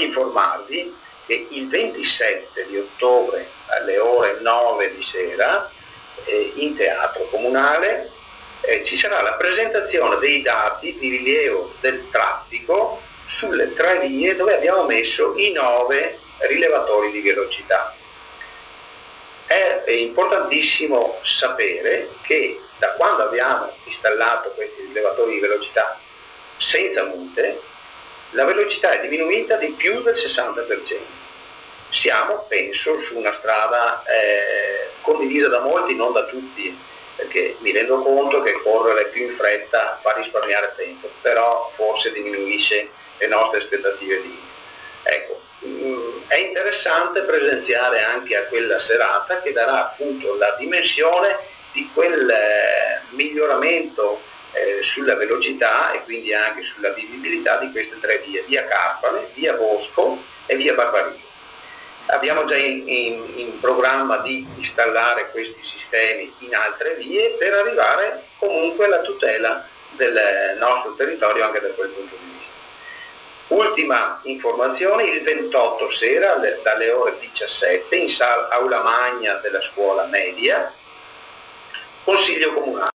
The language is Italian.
voglio informarvi che il 27 di ottobre alle ore 9 di sera in Teatro Comunale ci sarà la presentazione dei dati di rilievo del traffico sulle 3 vie dove abbiamo messo i 9 rilevatori di velocità. È importantissimo sapere che da quando abbiamo installato questi rilevatori di velocità senza multe, la velocità è diminuita di più del 60%. Siamo, penso, su una strada condivisa da molti, non da tutti, perché mi rendo conto che correre più in fretta fa risparmiare tempo, però forse diminuisce le nostre aspettative di vita. Ecco, è interessante presenziare anche a quella serata che darà appunto la dimensione di quel miglioramento sulla velocità e quindi anche sulla vivibilità di queste 3 vie, via Carpane, via Bosco e via Barbarillo. Abbiamo già in programma di installare questi sistemi in altre vie per arrivare comunque alla tutela del nostro territorio anche da quel punto di vista. Ultima informazione, il 28 sera dalle ore 17 in aula magna della scuola media, Consiglio Comunale.